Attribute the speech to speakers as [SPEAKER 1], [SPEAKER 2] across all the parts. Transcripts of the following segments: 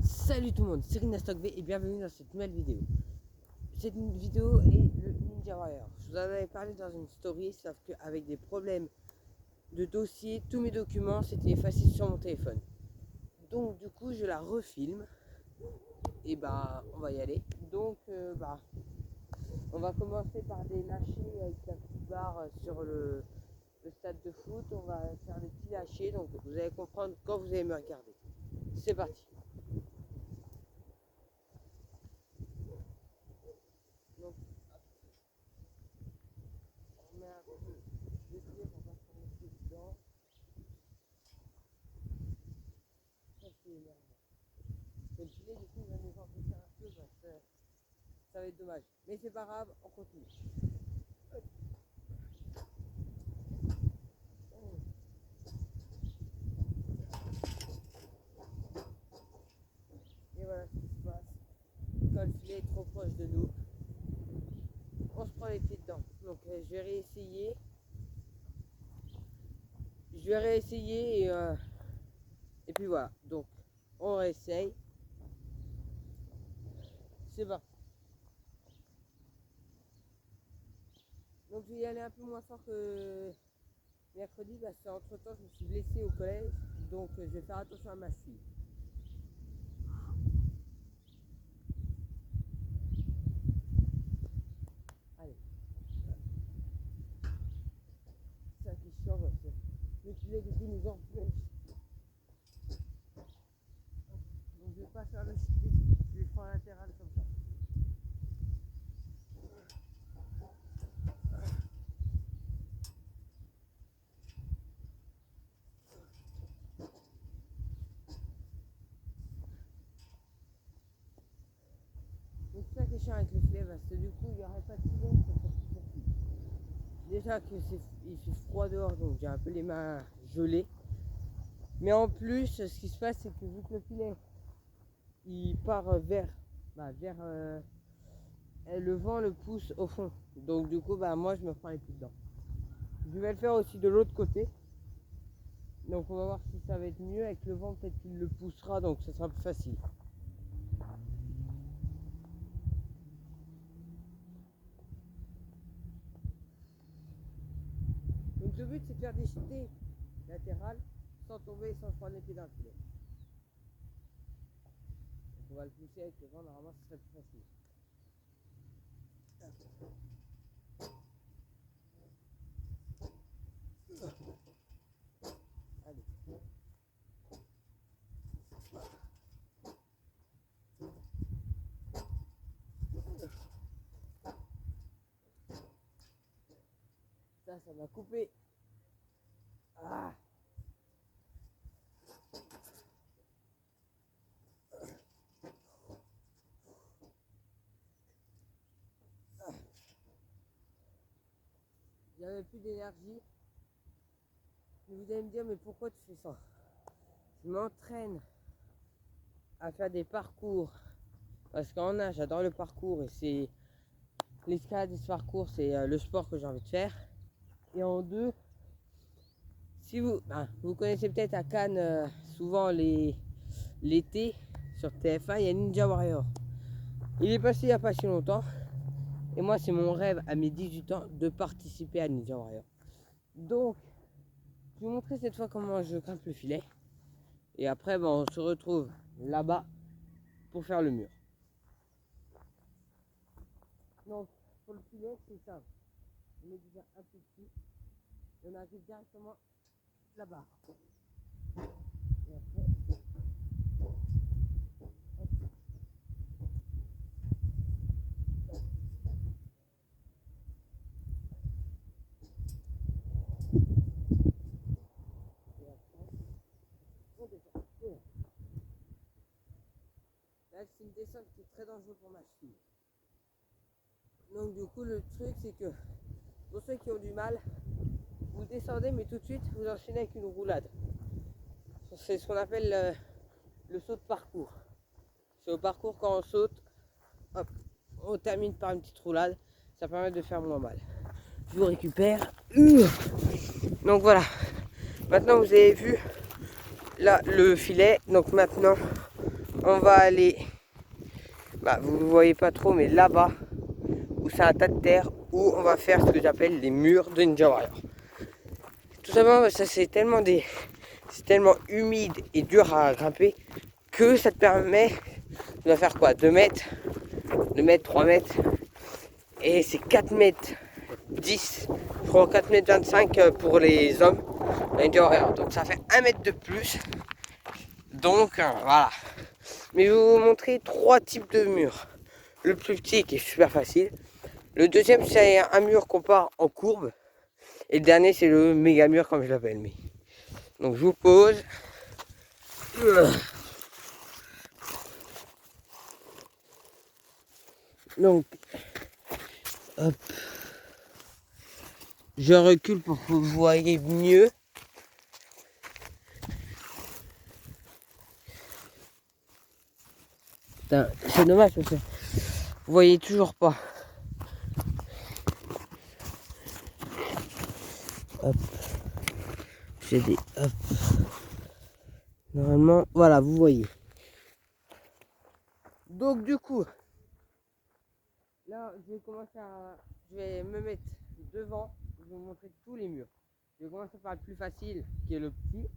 [SPEAKER 1] Salut tout le monde, c'est Rina Stockb et bienvenue dans cette nouvelle vidéo. Cette vidéo est le Ninja Warrior. Je vous en avais parlé dans une story, sauf qu'avec des problèmes de dossier, tous mes documents s'étaient effacés sur mon téléphone. Donc du coup je la refilme et on va y aller. Donc on va commencer par des lâchers avec la petite barre sur le stade de foot. On va faire des petits lâchers, donc vous allez comprendre quand vous allez me regarder. C'est parti. Donc, on met un peu de pied pour pas se remettre dedans. Ça c'est énervant. Et le filet du coup je vais nous enfoncer un peu parce que ça va être dommage. Mais c'est pas grave, on continue. Et voilà ce qui se passe. Quand le filet est trop proche de nous, on se prend les pieds dedans. Donc je vais réessayer. Et puis voilà. Donc on réessaye. C'est bon. Donc je vais y aller un peu moins fort que mercredi parce qu'entre temps je me suis blessé au collège. Donc je vais faire attention à ma cheville. Allez. C'est ça qui est chiant parce que le filet du coup nous empêche. Donc je vais pas faire le chute, je vais faire un latéral comme ça. Donc c'est ça qui est chiant avec le filet parce que du coup il n'y aurait pas de filet, ça serait plus facile. Déjà que il fait froid dehors donc j'ai un peu les mains gelées. Mais en plus ce qui se passe c'est que vu que le filet il part vers le vent le pousse au fond. Donc du coup moi je me prends les pieds dedans. Je vais le faire aussi de l'autre côté. Donc on va voir si ça va être mieux. Avec le vent peut-être qu'il le poussera donc ça sera plus facile. Donc le but c'est de faire des jetés latérales sans tomber, sans se prendre les pieds dans le filet. Donc on va le pousser avec le vent, normalement ce serait plus facile. Allez. Ça m'a coupé. Ah. J'avais plus d'énergie. Vous allez me dire mais pourquoi tu fais ça? Je m'entraîne à faire des parcours parce qu'en un j'adore le parcours et c'est l'escalade et ce parcours c'est le sport que j'ai envie de faire. Et en deux, si vous connaissez peut-être à Cannes souvent l'été sur TF1 il y a Ninja Warrior. Il est passé il n'y a pas si longtemps et moi c'est mon rêve à mes 18 ans de participer à Ninja Warrior. Donc je vais vous montrer cette fois comment je grimpe le filet et après on se retrouve là-bas pour faire le mur. Donc pour le filet c'est simple, on met déjà un peu dessus et on arrive directement là-bas. Et après on descend. Là c'est une descente qui est très dangereuse pour ma cheville. Donc du coup le truc c'est que pour ceux qui ont du mal, vous descendez mais tout de suite vous enchaînez avec une roulade. C'est ce qu'on appelle le saut de parcours. C'est au parcours quand on saute, hop, on termine par une petite roulade, ça permet de faire moins mal. Je vous récupère. Donc voilà, maintenant vous avez vu là le filet, donc maintenant on va aller, vous ne voyez pas trop, mais là-bas, où c'est un tas de terre, où on va faire ce que j'appelle les murs de Ninja Warrior. Tout simplement, ça c'est tellement humide et dur à grimper que ça te permet de faire quoi, 2 mètres, 3 mètres, et c'est 4 mètres 10, je crois 4 mètres 25 pour les hommes. Donc ça fait 1 mètre de plus. Donc voilà. Mais je vais vous montrer 3 types de murs. Le plus petit qui est super facile. Le deuxième c'est un mur qu'on part en courbe. Et le dernier c'est le méga mur comme je l'appelle. Donc je vous pose. Donc hop. Je recule pour que vous voyez mieux. C'est dommage parce que vous voyez toujours pas. Hop. J'ai des hop. Normalement, voilà, vous voyez. Donc du coup, là, je vais me mettre devant. Je vais vous montrer tous les murs. Je vais commencer par le plus facile, qui est le petit.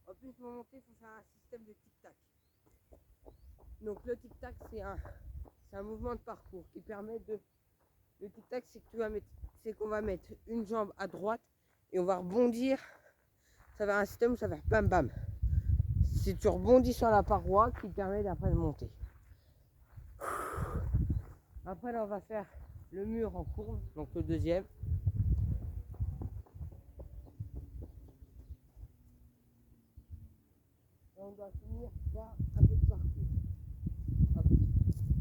[SPEAKER 1] En plus, pour monter, il faut faire un système de tic-tac. Donc le tic-tac, c'est un mouvement de parcours qui permet de... Le tic-tac, c'est qu'on va mettre une jambe à droite et on va rebondir. Ça va un système où ça va faire bam bam. Si tu rebondis sur la paroi qui permet d'après de monter. Après là on va faire le mur en courbe, donc le deuxième. Et on doit finir par un peu de parcours. Hop.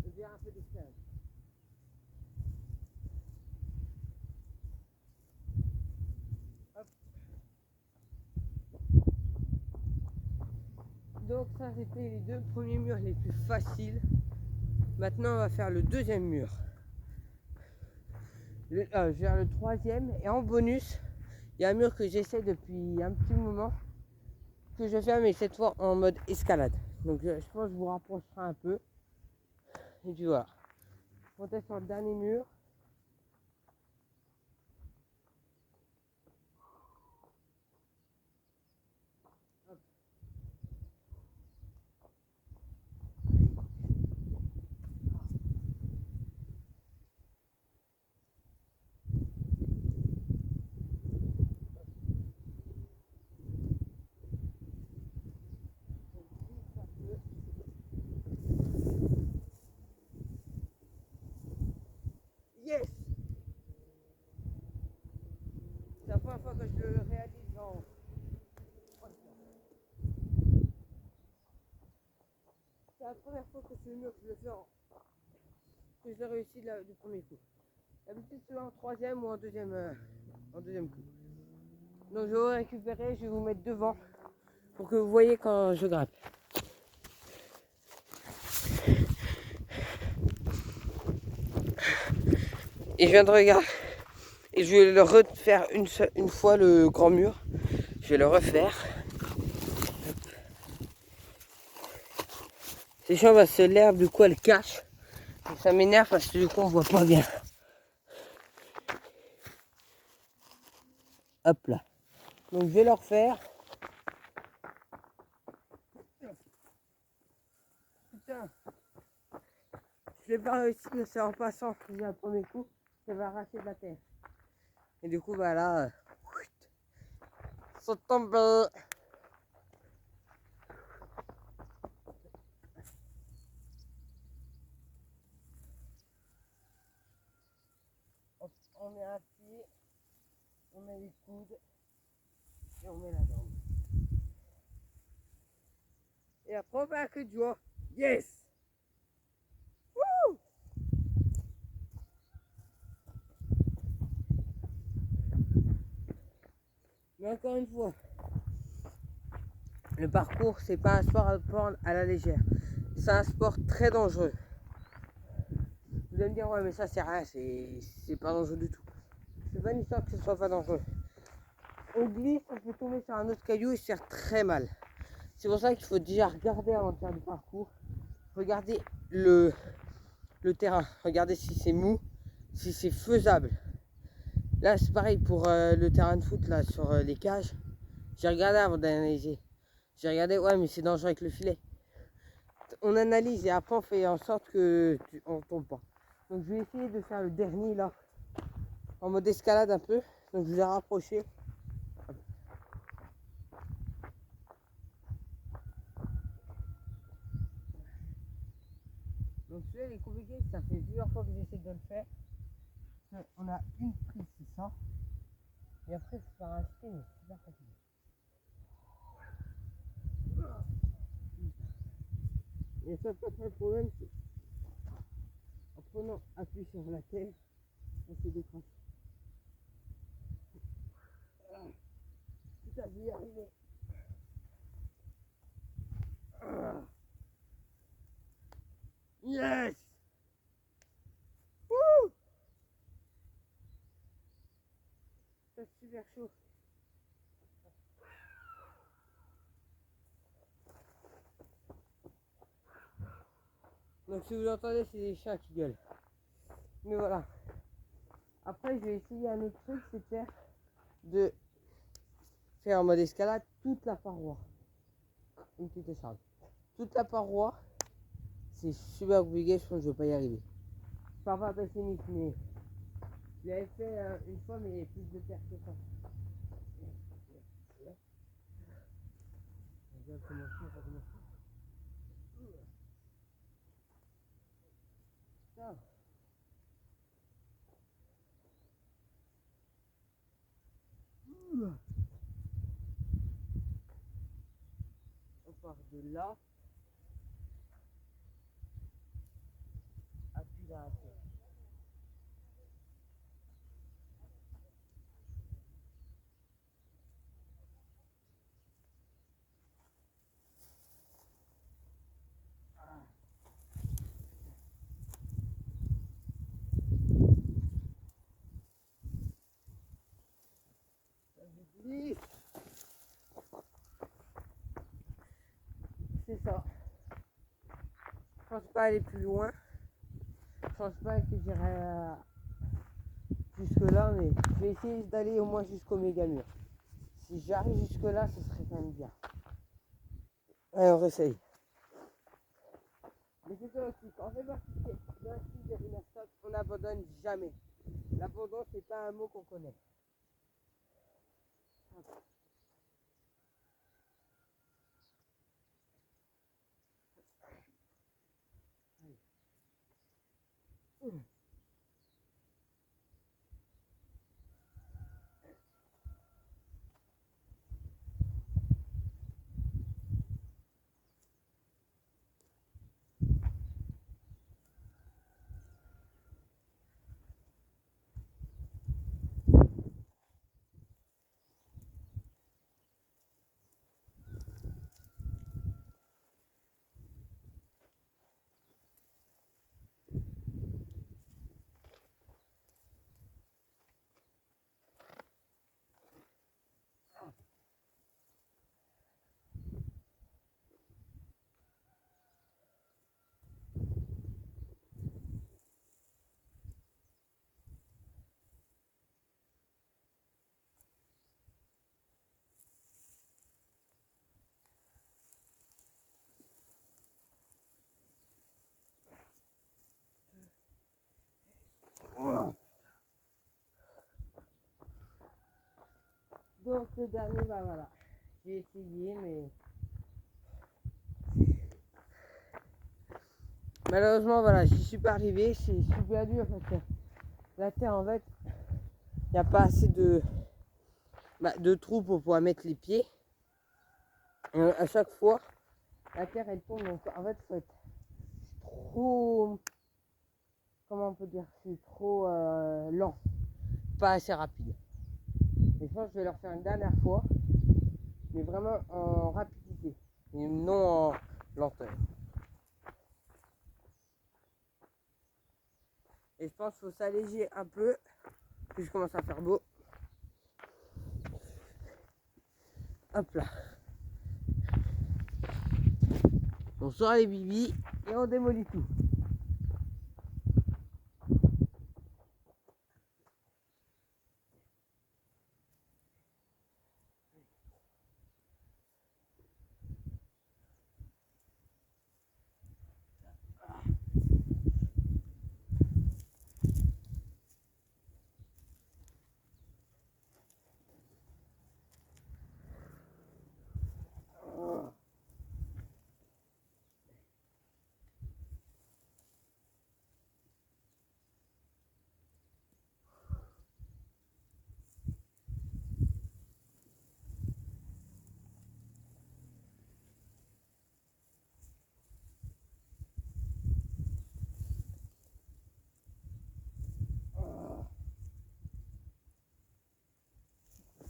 [SPEAKER 1] Et bien un peu d'escalade. Hop. Donc ça c'était les 2 premiers murs les plus faciles. Maintenant on va faire le deuxième mur. Je vais faire le troisième et en bonus, il y a un mur que j'essaie depuis un petit moment que je vais faire mais cette fois en mode escalade. Donc je pense que je vous rapprocherai un peu. Et puis voilà. On est sur le dernier mur. Hop. Yes! C'est la première fois que je le réalise en... C'est la première fois que c'est le mur que je le fais que je l'ai réussi du premier coup. D'habitude c'est en troisième ou en deuxième coup. Donc je vais vous récupérer, je vais vous mettre devant pour que vous voyez quand je grimpe. Et je viens de regarder. Et je vais le refaire une fois le grand mur. Je vais le refaire. C'est chiant parce que l'herbe du coup elle cache. Et ça m'énerve parce que du coup on voit pas bien. Hop là. Donc je vais le refaire. Putain. Je l'ai pas réussi mais c'est en passant. J'ai un premier coup. Ça va arracher de la terre. Et du coup bah là. Sont tombés. On met un pied, on met les coudes et on met la jambe. Et après on fait un cri de joie. Yes! Wouh! Mais encore une fois, le parcours c'est pas un sport à prendre à la légère. C'est un sport très dangereux. Vous allez me dire ouais mais ça c'est rien, c'est pas dangereux du tout. C'est pas une histoire que ce soit pas dangereux. on glisse, on peut tomber sur un autre caillou et se faire très mal. C'est pour ça qu'il faut déjà regarder avant de faire du parcours. Regardez le terrain, regardez si c'est mou, si c'est faisable. Là c'est pareil pour le terrain de foot là sur les cages. J'ai regardé avant d'analyser. J'ai regardé, ouais mais c'est dangereux avec le filet. On analyse et après on fait en sorte que on tombe pas. Donc je vais essayer de faire le dernier là, en mode escalade un peu. Donc je vous ai rapproché. Donc celui-là il est compliqué, ça fait plusieurs fois que j'essaie de le faire. On a une prise, c'est ça. Et après c'est par un spin, c'est super facile. Et ça peut être le problème, c'est en prenant appui sur la terre, on se décroche. Putain, je vais y arriver. Yes! Wouh! C'est super chaud. Donc si vous entendez, c'est des chiens qui gueulent. Mais voilà. Après, je vais essayer un autre truc, c'est de faire en mode escalade toute la paroi. Une petite écharpe. Toute la paroi, c'est super compliqué, je pense que je vais pas y arriver. Je parle pas pessimiste, mais je l'avais fait une fois, mais il y avait plus de terre que ça. Regarde comment ça commence. Ça. On part de là, appuie dans la terre. C'est ça. Je pense pas aller plus loin. Je pense pas que j'irai jusque là, mais je vais essayer d'aller au moins jusqu'au méga mur. Si j'arrive jusque là, ce serait quand même bien. Allez, on réessaye. Mais c'est ça aussi, quand on fait partie d'un style de Riverstop, on n'abandonne jamais. L'abandon, c'est pas un mot qu'on connaît. Donc le dernier, bah voilà. J'ai essayé, mais malheureusement, voilà, j'y suis pas arrivé. C'est super dur parce que la terre, en fait, il n'y a pas assez de trous pour pouvoir mettre les pieds. Et à chaque fois, la terre, elle tombe. Donc, en fait, faut être trop... Comment on peut dire? Je suis trop lent. Pas assez rapide. Et je pense que je vais leur faire une dernière fois. Mais vraiment en rapidité. Et non en lenteur. Et je pense qu'il faut s'alléger un peu. Puis je commence à faire beau. Hop là. On sort les bibis et on démolit tout.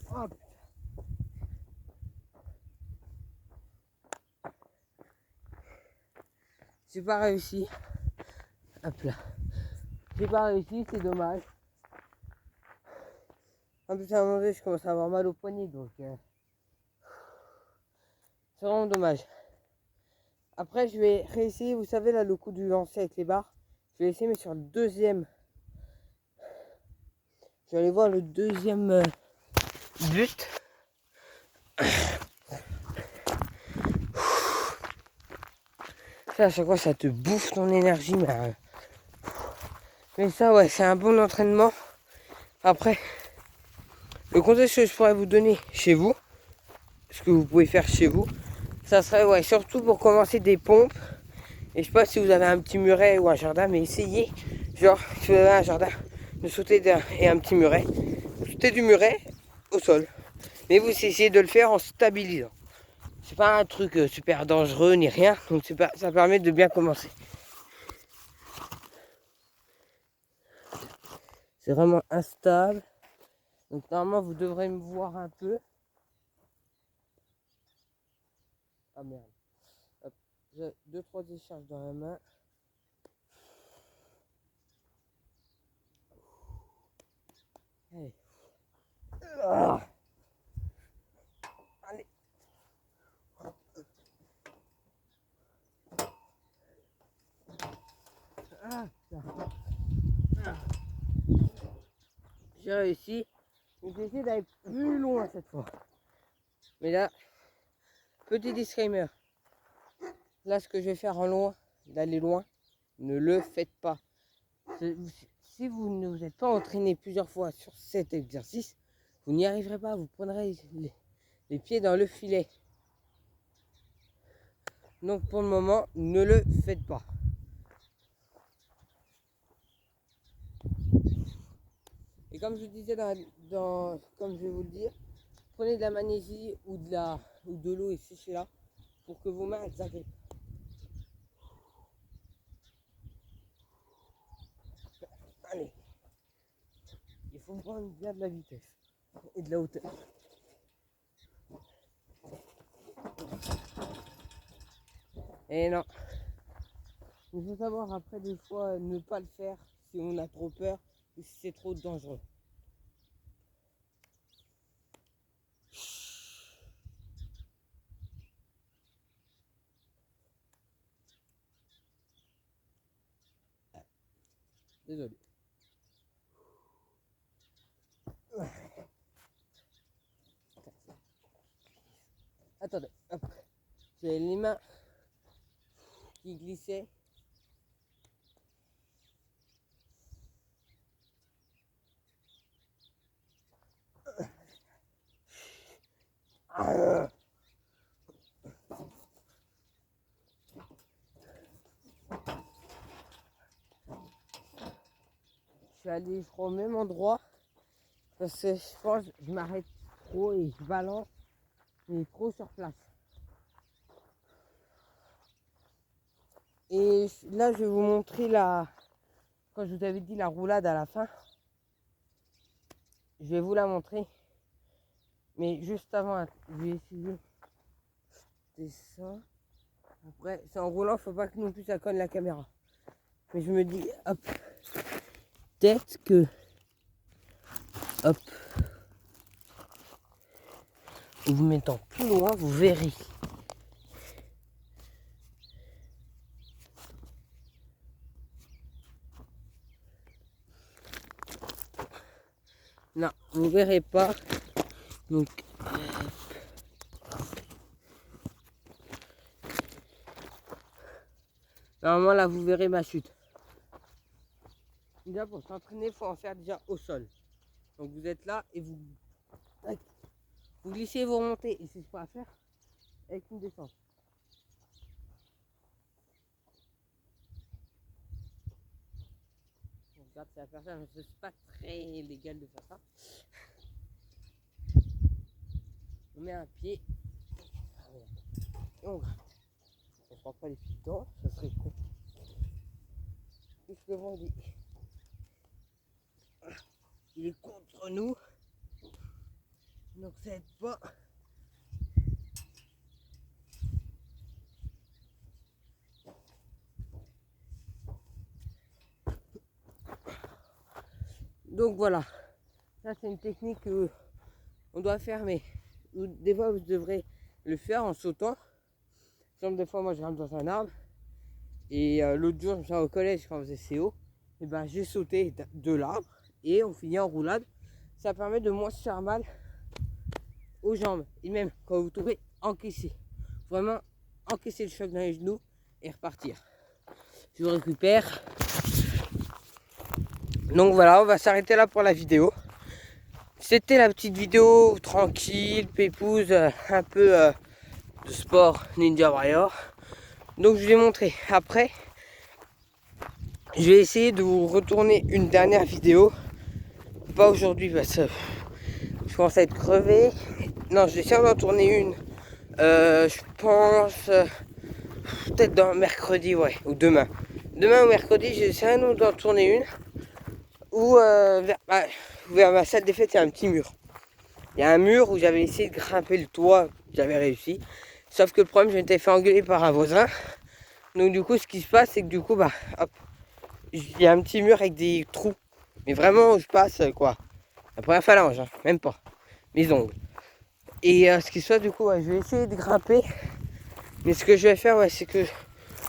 [SPEAKER 1] Hop. J'ai pas réussi. Hop là. J'ai pas réussi, c'est dommage. En plus à un moment donné, je commence à avoir mal au poignet, donc c'est vraiment dommage. Après je vais réessayer, vous savez là le coup du lancer avec les barres. Je vais essayer mais sur le deuxième. Je vais aller voir le deuxième but. Ça à chaque fois ça te bouffe ton énergie mais ça ouais c'est un bon entraînement. Après le conseil que je pourrais vous donner chez vous, ce que vous pouvez faire chez vous, ça serait ouais surtout pour commencer des pompes. Et je sais pas si vous avez un petit muret ou un jardin, mais essayez, genre si vous avez un jardin, de sauter et un petit muret, sauter du muret au sol. Mais vous essayez de le faire en stabilisant. C'est pas un truc super dangereux ni rien, donc ça permet de bien commencer. C'est vraiment instable. Donc normalement vous devrez me voir un peu. Ah merde. Hop. J'ai 2-3 décharges dans la main. Allez. Allez. J'ai réussi. J'ai essayé d'aller plus loin cette fois. Mais là, petit disclaimer. Là, ce que je vais faire en loin, d'aller loin, ne le faites pas. Si vous ne vous êtes pas entraîné plusieurs fois sur cet exercice, vous n'y arriverez pas. Vous prendrez les pieds dans le filet. Donc pour le moment, ne le faites pas. Et comme je disais comme je vais vous le dire, prenez de la magnésie ou de l'eau et séchez-la pour que vos mains s'agrippent. Allez, il faut prendre bien de la vitesse et de la hauteur. Et non, il faut savoir après des fois ne pas le faire si on a trop peur ou si c'est trop dangereux. Désolé. Attendez, hop. J'ai les mains qui glissaient. Je suis allé, je crois, au même endroit parce que je pense que je m'arrête trop et je balance, mais trop sur place. Et là, je vais vous montrer quand je vous avais dit la roulade à la fin. Je vais vous la montrer. Mais juste avant, je vais essayer. C'est ça. Après, c'est en roulant, faut pas que non plus ça cogne la caméra. Mais je me dis, hop, peut-être que, hop, vous mettant plus loin, vous verrez. Non, vous verrez pas. Donc, normalement là vous verrez ma chute. Déjà pour s'entraîner, il faut en faire déjà au sol. Donc vous êtes là et vous glissez et vous remontez. Et c'est ce qu'on va faire avec une descente. On regarde si la personne, mais c'est pas très légal de faire ça. On met un pied. Et on prend pas les pieds dedans, ça serait con. Plus le vent il est contre nous. Donc ça aide pas. Donc voilà. Ça c'est une technique que on doit faire, mais des fois vous devrez le faire en sautant. Comme des fois moi je rentre dans un arbre. Et l'autre jour je me suis au collège quand on faisait CO. Et ben j'ai sauté de l'arbre et on finit en roulade. Ça permet de moins se faire mal aux jambes. Et même quand vous tombez, encaisser. Vraiment encaisser le choc dans les genoux et repartir. Je vous récupère. Donc voilà, on va s'arrêter là pour la vidéo. C'était la petite vidéo tranquille, pépouse, un peu de sport Ninja Warrior. Donc je vous ai montré. Après, je vais essayer de vous retourner une dernière vidéo. Pas aujourd'hui parce que je commence à être crevé. Non, je vais essayer d'en tourner une. Je pense peut-être dans mercredi, ouais, ou demain. Demain ou mercredi, j'essaierai d'en tourner une. Ou vers ma salle des fêtes, il y a un petit mur. Il y a un mur où j'avais essayé de grimper le toit, j'avais réussi. Sauf que le problème, je m'étais fait engueuler par un voisin. Donc du coup, ce qui se passe, c'est que du coup, hop, il y a un petit mur avec des trous. Mais vraiment, je passe quoi, la première phalange, hein, même pas, mes ongles. Et ce qui se passe, du coup, je vais essayer de grimper. Mais ce que je vais faire, c'est que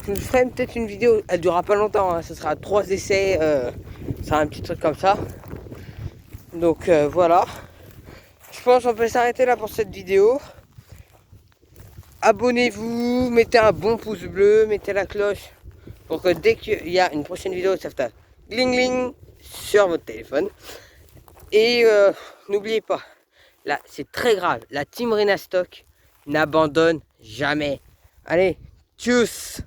[SPEAKER 1] je me ferai peut-être une vidéo, elle durera pas longtemps, hein, ce sera 3 essais, ça sera un petit truc comme ça. Donc voilà. Je pense qu'on peut s'arrêter là pour cette vidéo. Abonnez-vous, mettez un bon pouce bleu, mettez la cloche pour que dès qu'il y a une prochaine vidéo, ça fasse gling gling sur votre téléphone. Et n'oubliez pas, là c'est très grave, la team Renastock n'abandonne jamais. Allez, tchuss!